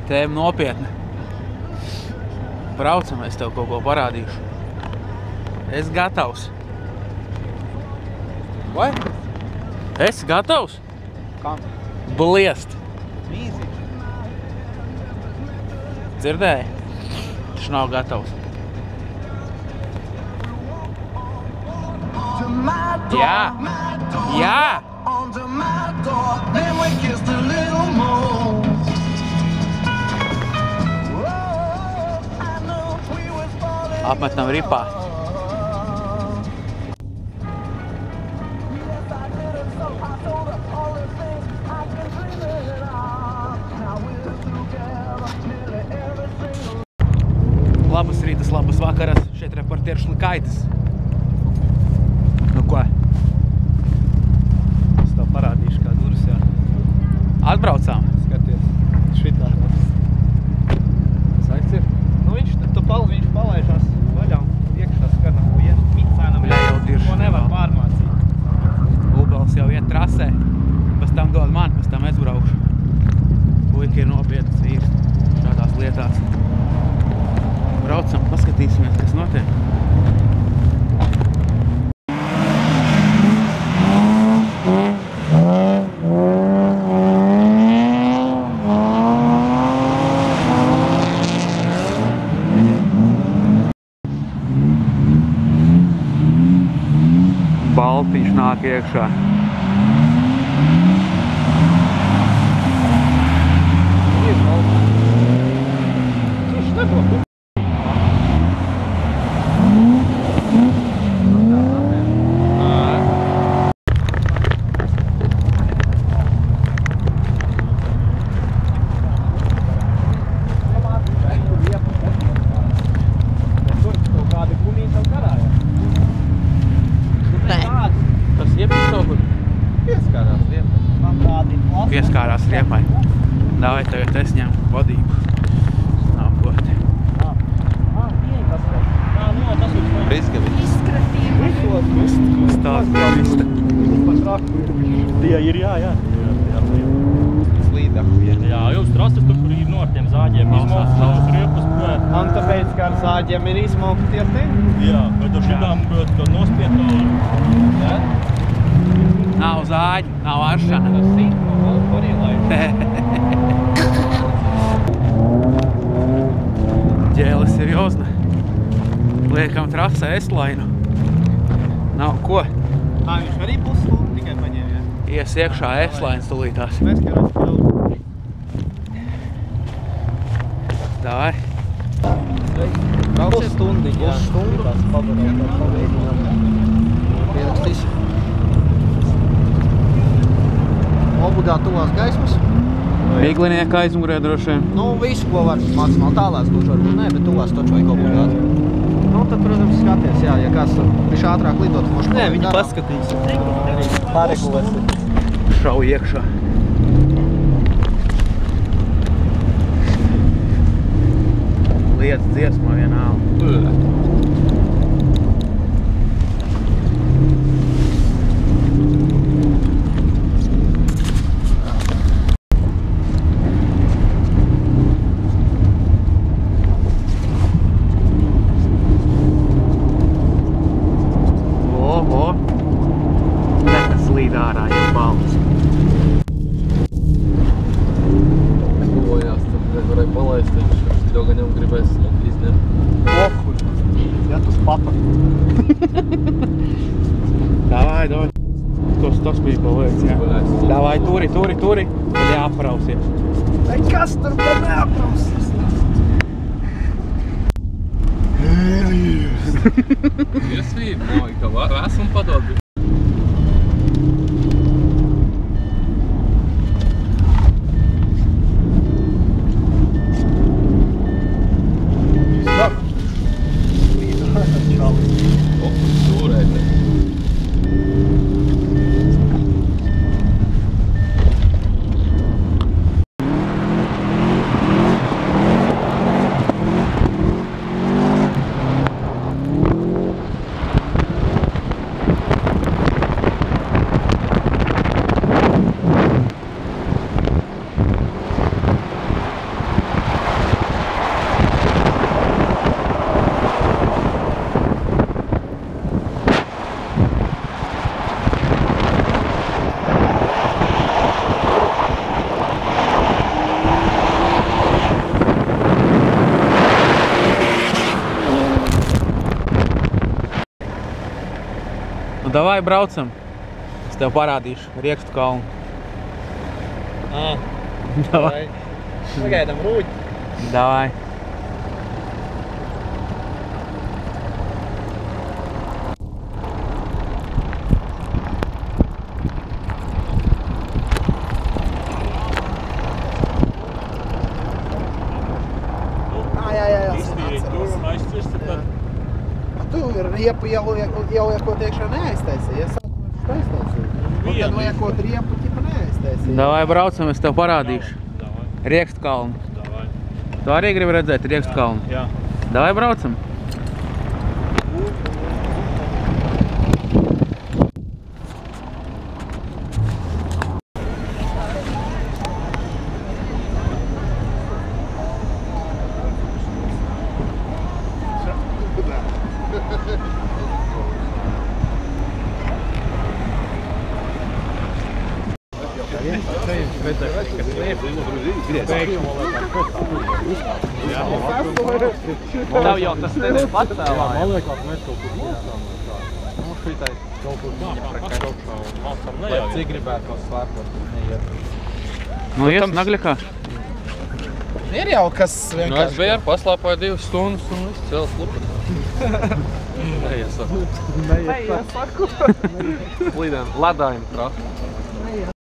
Tēma nopietna. Braucam, es tev kaut ko parādīšu. Es gatavs. Vai? Esi gatavs? Kam? Bliest. Mīzi. Dzirdēji? Viņš nav gatavs. Jā! Jā! Apmetam ripā. Labas rītas, labas vakaras. Šeit reportieris Likaitis. Nu ko? Es tev parādīšu, kā durvis jā. Atbraucām? Skaties, šitā. Saikts ir? Nu viņš palaižās vaļā iekšā skarna vienu micēnam. Jā, jau dirši. To nevar pārmācīt. Ubels jau iet trasē. Pēc tam dod man, pēc tam es braukšu. Puika ir nopietnas vīrs šādās lietās. Braucam, paskatīsimies, kas notiek. Baltiņš nāk iekšā. Pieskārās riepai. Davai tagad es ņemu vadību. Nav ko te. Stāsts bija vista. Tie ir jā. Slīdaku. Jā, jums trasas tur, kur ir no ar tiem zāģiem izmauktas riepas. Un tāpēc, ka ar zāģiem ir izmaukties te? Jā, bet ar šitām, ka nospiet jā? Nav zāģi, nav aršana. Ģēles ir jozna. Liekam trasē S-lainu. Nav ko. Viņš arī pusstundu tikai paņēma, jā? Ies iekšā S-lains tulītās. Mēs karās jau. Davai. Pusstundu, jā. Pierakstīs. Obligāti tuvās gaismas. Viglinieka aizmugurē droši vien. Nu, visu, ko var maksimāli tālās gluži varbūt ne, bet tuvās taču vajag obligāti. Nu, tad, protams, skaties, jā, ja kāds viņš ātrāk lidot, mošu Nē, viņi paskatīs. Pāregulies. Šau iekšā. Liec dziesmā vienalga. Ārā jau balts. Es domājās, tad varēja palaist, viņš jau gan jau gribēs izņemt. Pokuļ. Ja tu spata. Davai. Tas bija paliec, jā. Davai, turi. Tad jāaprausies. Vai kas tur pa neaprausies? Iesvīd, māji, ka esmu padod. Davai, braucam. Es tev parādīšu Riekstu kalnu. Davai. Pagaidām rūģi. Davai. Jā. Iztīrīt tur un aizcirst, tad Tu riepu ieliekot iekšā neaiztaisīji, ja sākumā aiztaisīji. Un tad liekot riepu ķipa neaiztaisīji. Davai, braucam, es tev parādīšu. davai, Riekstu kalnu. davai. Tu arī gribi redzēt Riekstu kalnu? Jā. Davai, braucam. Tev jau tas te nepacēlā. Man liekas, mēs kaut kur mūsām no tā. Nu, šitai kaut kur Vai cik gribētu to slēpot, neiet. Nu, ies nagļakā. Ir jau kas Nu, es vienkārši. biju ar paslāpoju 2 stundas un viss cēls lupatā. Neiesaku. Slīdēm, ledājumi trasi.